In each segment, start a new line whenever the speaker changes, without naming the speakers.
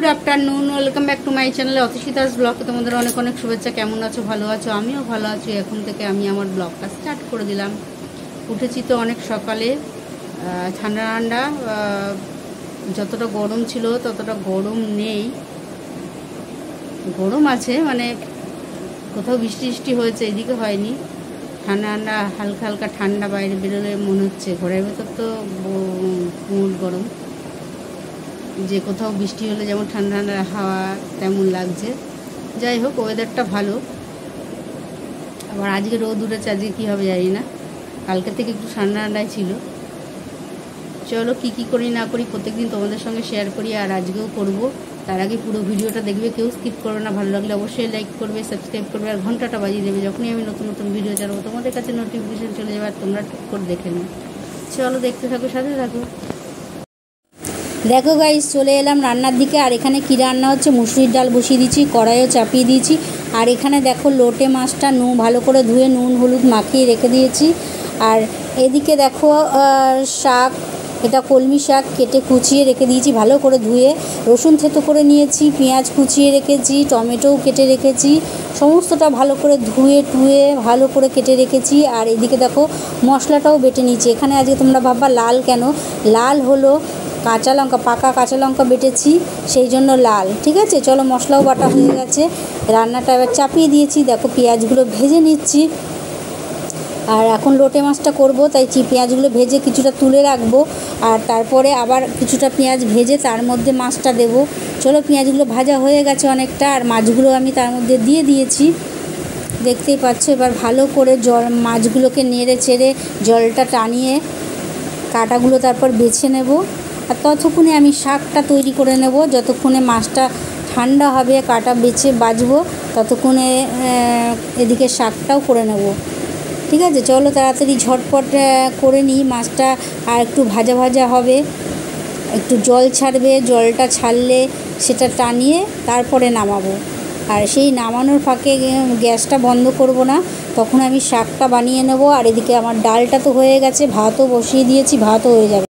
Good afternoon, welcome back to my channel অতিশিতাস blog. তোমাদের অনেক অনেক শুভেচ্ছা। কেমন আছো? ভালো আছো? আমিও ভালো আছি। এখন থেকে আমি আমার ব্লগটা স্টার্ট করে দিলাম। উঠেছি তো অনেক সকালে, ঠান্ডা ঠান্ডা, যতটা গরম ছিল ততটা গরম নেই, গরম আছে মানে কোথাও বৃষ্টি বৃষ্টি হয়েছে, এদিকে হয়নি। ঠান্ডা ঠান্ডা, হালকা হালকা ঠান্ডা, বাইরে বেরোলে মনে হচ্ছে ঘরের ভেতর তো প্রচুর গরম, যে কোথাও বৃষ্টি হলে যেমন ঠান্ডা ঠান্ডা হাওয়া তেমন লাগছে। যাই হোক, ওয়েদারটা ভালো। আবার আজকে রোদ উঠেছে, আজকে কী হবে জানি না। কালকে থেকে একটু ঠান্ডা ঠান্ডাই ছিল। চলো কী করি না করি প্রত্যেকদিন তোমাদের সঙ্গে শেয়ার করি, আর আজকেও করব। তার আগে পুরো ভিডিওটা দেখবে, কেউ স্কিপ করবে না। ভালো লাগলে অবশ্যই লাইক করবে, সাবস্ক্রাইব করবে, আর ঘন্টাটা বাজিয়ে দেবে। যখনই আমি নতুন নতুন ভিডিও ছাড়বো তোমাদের কাছে নোটিফিকেশান চলে যাবে, আর তোমরা ঠিক করে দেখে নাও। চলো দেখতে থাকো, সাথে থাকো। দেখো গাইস, চলে এলাম রান্নার দিকে। আর এখানে কী রান্না হচ্ছে, মুসুরির ডাল বসিয়ে দিয়েছি, কড়াইও চাপিয়ে দিয়েছি। আর এখানে দেখো লোটে মাছটা ভালো করে ধুয়ে নুন হলুদ মাখিয়ে রেখে দিয়েছি। আর এদিকে দেখো শাক, এটা কলমি শাক কেটে কুচিয়ে রেখে দিয়েছি ভালো করে ধুয়ে। রসুন থেতো করে নিয়েছি, পেঁয়াজ কুচিয়ে রেখেছি, টমেটোও কেটে রেখেছি, সমস্তটা ভালো করে ধুয়ে টুয়ে ভালো করে কেটে রেখেছি। আর এদিকে দেখো মশলাটাও বেটে নিয়েছি। এখানে আজকে তোমরা ভাববা লাল কেন, লাল হলো কাঁচা লঙ্কা, পাকা কাঁচা লঙ্কা বেটেছি, সেই জন্য লাল। ঠিক আছে, চলো মশলাও বাটা হয়ে গেছে, রান্নাটা এবার চাপিয়ে দিয়েছি। দেখো পেঁয়াজগুলো ভেজে নিচ্ছি। আর এখন লোটে মাছটা করব, তাই পেঁয়াজগুলো ভেজে কিছুটা তুলে রাখবো, আর তারপরে আবার কিছুটা পেঁয়াজ ভেজে তার মধ্যে মাছটা দেব। চলো পেঁয়াজগুলো ভাজা হয়ে গেছে অনেকটা, আর মাছগুলো আমি তার মধ্যে দিয়ে দিয়েছি, দেখতেই পাচ্ছ। এবার ভালো করে মাছগুলোকে নেড়ে চেড়ে জলটা টানিয়ে কাঁটাগুলো তারপর বেছে নেব। আর ততক্ষণে আমি শাকটা তৈরি করে নেব। যতক্ষণে মাছটা ঠান্ডা হবে, কাঁটা বেছে বাছবো, ততক্ষণে এদিকে শাকটাও করে নেব। ঠিক আছে, চলো তাড়াতাড়ি ঝটপট করে নিই। মাছটা আর একটু ভাজা ভাজা হবে, একটু জল ছাড়বে, জলটা ছাড়লে সেটা টানিয়ে তারপরে নামাবো। আর সেই নামানোর ফাঁকে গ্যাসটা বন্ধ করব না, তখন আমি শাকটা বানিয়ে নেব। আর এদিকে আমার ডালটা তো হয়ে গেছে, ভাতও বসিয়ে দিয়েছি, ভাতও হয়ে যাবে।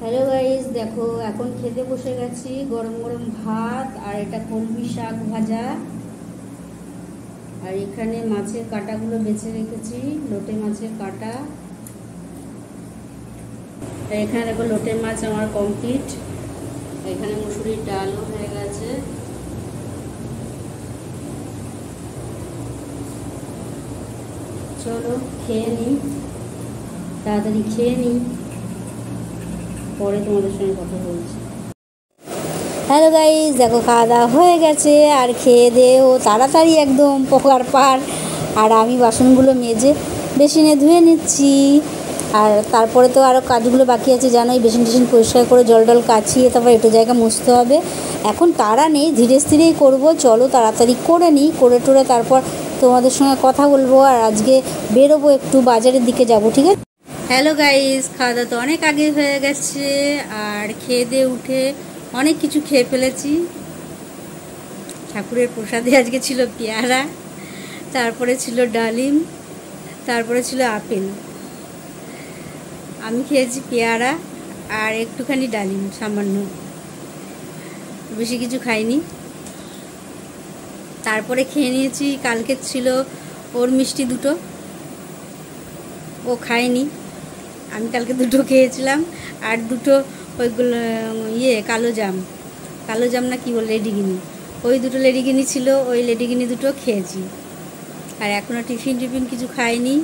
হ্যালো গাইস, দেখো এখন খেতে বসে গেছি। গরম গরম ভাত, আর এটা কলমি শাক ভাজা, আর এখানে মাছের কাঁটাগুলো বেছে রেখেছি, লোটে মাছের কাঁটা। এখানে দেখো লোটে মাছ আমার কমপ্লিট। এখানে মুসুরির ডালও হয়ে গেছে। চলো খেয়ে নিই, তাড়াতাড়ি খেয়ে নিই, পরে তোমাদের সঙ্গে কথা বলছি। হ্যালো গাইস, দেখো খাওয়া দাওয়া হয়ে গেছে, আর খেয়ে দেও তাড়াতাড়ি একদম পোকার পার। আর আমি বাসনগুলো মেজে বেসিনে ধুয়ে নিচ্ছি। আর তারপরে তো আরও কাজগুলো বাকি আছে, জানোই, বেসিন টেসিন পরিষ্কার করে জল টল কাচিয়ে তারপর একটু জায়গা মুছতে হবে। এখন তাড়া নেই, ধীরে স্থিরেই করবো। চলো তাড়াতাড়ি করে নিই, করে টোরে তারপর তোমাদের সঙ্গে কথা বলবো। আর আজকে বেরোবো, একটু বাজারের দিকে যাব। ঠিক আছে। হ্যালো গাইস, খাওয়া দাওয়া তো অনেক আগে হয়ে গেছে, আর খেয়ে দিয়ে উঠে অনেক কিছু খেয়ে ফেলেছি। ঠাকুরের প্রসাদে আজকে ছিল পেয়ারা, তারপরে ছিল ডালিম, তারপরে ছিল আপেল। আমি খেয়েছি পেয়ারা আর একটুখানি ডালিম, সামান্য, বেশি কিছু খাইনি। তারপরে খেয়ে নিয়েছি, কালকে ছিল ওর মিষ্টি দুটো, ও খায়নি, আমি কালকে দুটো খেয়েছিলাম। আর দুটো ওইগুলো কালো জাম না কি বলে, লেডিগিনি, ওই দুটো লেডিগিনি ছিল, ওই লেডিগিনি দুটো খেয়েছি। আর এখনও টিফিন কিছু খাইনি,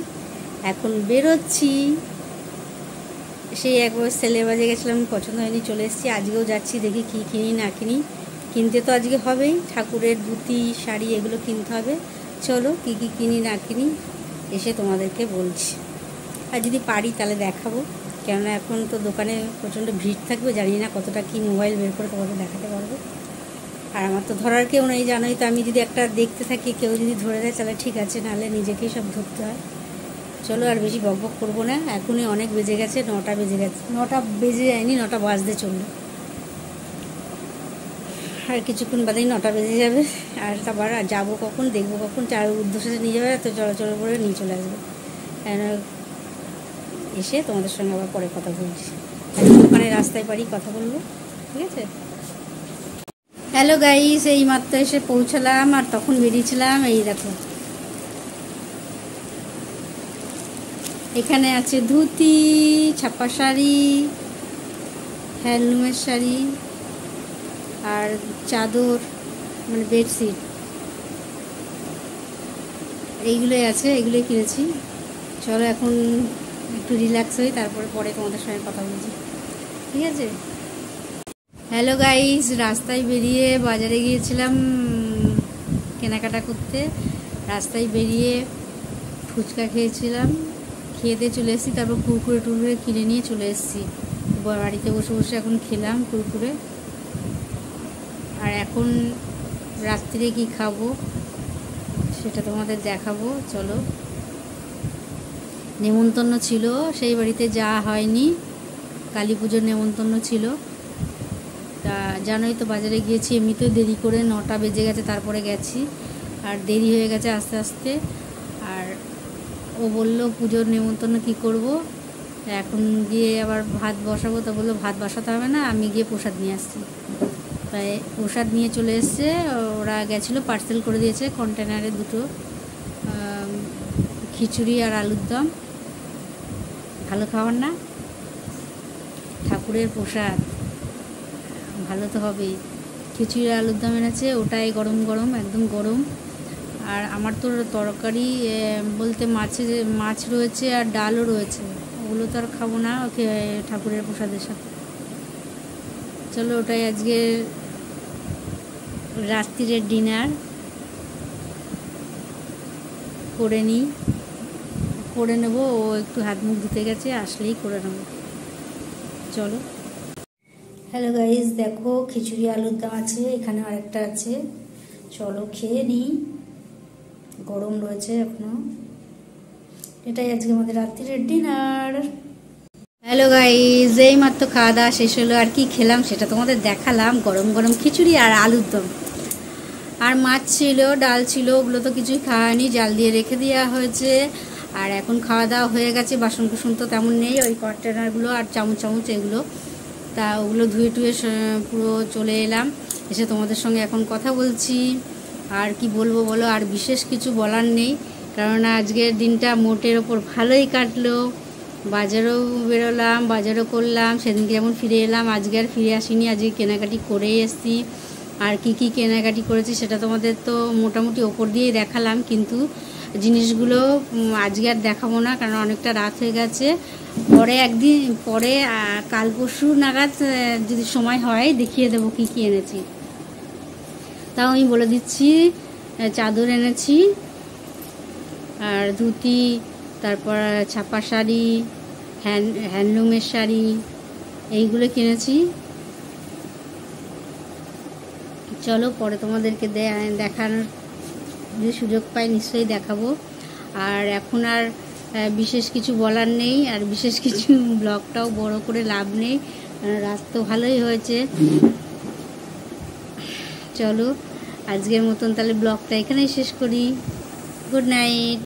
এখন বেরোচ্ছি। সেই একবার সেলে বাজে গেছিলাম, পছন্দ হয়নি, চলে এসেছি। আজকেও যাচ্ছি, দেখি কী কিনি না কিনি। কিনতে তো আজকে হবেই, ঠাকুরের ধুতি শাড়ি এগুলো কিনতে হবে। চলো কী কিনি না কিনি এসে তোমাদেরকে বলছি। আর যদি পারি তাহলে দেখাবো, কেননা এখন তো দোকানে প্রচণ্ড ভিড় থাকবে, জানি না কতটা কি মোবাইল বের করে তোমাদের দেখাতে পারবো। আর আমার তো ধরার কেউ নেই, জানোই তো। আমি যদি একটা দেখতে থাকি, কেউ যদি ধরে দেয় তাহলে ঠিক আছে, নাহলে নিজেকেই সব ধরতে হয়। চলো আর বেশি বকবক করবো না, এখনই অনেক বেজে গেছে, 9টা বেজে গেছে, 9টা বেজে যায়নি, 9টা বাজতে চললো। আর কিছুক্ষণ বাদেই 9টা বেজে যাবে। আর তারপর যাবো কখন, দেখবো কখন, চার উদ্দেশ্যে নিয়ে যাবে, তো চলাচল করে নিয়ে চলে আসবে। এসে তোমাদের সঙ্গে আবার পরে কথা বলছি। দোকানে রাস্তায় পারি কথা বলবো, ঠিক আছে। হ্যালো গাইস, এই মাত্র এসে পৌঁছালাম আর তখন বেরিয়েছিলাম। এই দেখো এখানে আছে ধুতি, ছাপা শাড়ি, হ্যান্ডলুমের শাড়ি আর চাদর, মানে বেডশিট, এইগুলোই আছে, এইগুলোই কিনেছি। চলো এখন একটু রিল্যাক্স হই, তারপরে পরে তোমাদের সঙ্গে কথা বলছি, ঠিক আছে? হ্যালো গাইস, রাস্তায় বেরিয়ে বাজারে গিয়েছিলাম কেনাকাটা করতে। রাস্তায় বেরিয়ে ফুচকা খেয়েছিলাম, খেয়ে দিয়ে চলে এসেছি। তারপর কুরকুরে টুরকুরে কিনে নিয়ে চলে এসেছি বাড়িতে। বসে বসে এখন খেলাম কুরকুরে। আর এখন রাত্রিরে কি খাবো সেটা তোমাদের দেখাবো। চলো, নেমন্তন্ন ছিল, সেই বাড়িতে যাওয়া হয়নি। কালী পুজোর নেমন্তন্ন ছিল, তা জানোই তো বাজারে গিয়েছি এমনিতেও দেরি করে, 9টা বেজে গেছে তারপরে গেছি, আর দেরি হয়ে গেছে আস্তে আস্তে। আর ও বললো পুজোর নেমন্তন্ন কি করব, এখন গিয়ে আবার ভাত বসাবো। তা বললো ভাত বসাতে হবে না, আমি গিয়ে প্রসাদ নিয়ে আসছি। তাই প্রসাদ নিয়ে চলে এসছে। ওরা গেছিলো, পার্সেল করে দিয়েছে কন্টেনারে 2টো খিচুড়ি আর আলুর দম। ভালো খাবার না, ঠাকুরের প্রসাদ, ভালো তো হবেই। খিচুড়ি আলুর দম এনেছে, ওটাই গরম গরম, একদম গরম। আর আমার তো তরকারি বলতে মাছ রয়েছে আর ডালও রয়েছে, ওগুলো তো আর খাবো না ওকে ঠাকুরের প্রসাদের সাথে। চলো, ওটাই আজকে রাত্রিরের ডিনার করে নেবো। ও একটু হাত মুখ ধুতে গেছে, আসলেই করে নেবো। চলো। হ্যালো গাইস, দেখো খিচুড়ি আলুর দম আছে, এখানে আরেকটা আছে। চলো খেয়ে নিই, গরম রয়েছে এখনো। এটাই আজকে আমাদের রাত্রিরের ডিনার। হ্যালো গাইস, এই মাত্র খাওয়া দাওয়া শেষ হলো। আর কি খেলাম সেটা তোমাদের দেখালাম, গরম গরম খিচুড়ি আর আলুর দম। আর মাছ ছিল, ডাল ছিল, ওগুলো তো কিছুই খাওয়ানি, জাল দিয়ে রেখে দেওয়া হয়েছে। আর এখন খাওয়া দাওয়া হয়ে গেছে, বাসন কুসন তো তেমন নেই, ওই কন্টেনারগুলো আর চামচ এগুলো, তা ওগুলো ধুয়ে টুয়ে পুরো চলে এলাম। এসে তোমাদের সঙ্গে এখন কথা বলছি। আর কি বলবো বলো, আর বিশেষ কিছু বলার নেই, কেননা আজকের দিনটা মোটের ওপর ভালোই কাটলো। বাজারেও বেরোলাম, বাজারও করলাম, সেদিনকে যেমন ফিরে এলাম, আজকে আর ফিরে আসিনি, আজকে কেনাকাটি করেই এসেছি। আর কি কি কেনাকাটি করেছি সেটা তোমাদের তো মোটামুটি ওপর দিয়েই দেখালাম, কিন্তু জিনিসগুলো আজকে আর দেখাবো না, কারণ অনেকটা রাত হয়ে গেছে। একদিন পরে কাল পরশু নাগাদ যদি সময় হয় দেখিয়ে দেবো কি কি এনেছি। তাও আমি বলে দিচ্ছি, চাদর এনেছি আর ধুতি, তারপর ছাপা শাড়ি, হ্যান্ডলুমের শাড়ি, এইগুলো কিনেছি। চলো পরে তোমাদেরকে দেখানোর যদি সুযোগ পাই নিশ্চয়ই দেখাবো। আর এখন আর বিশেষ কিছু বলার নেই, আর বিশেষ কিছু ব্লগটাও বড় করে লাভ নেই, রাত তো ভালোই হয়েছে। চলো আজকের মতন তাহলে ব্লগটা এখানেই শেষ করি। Good night.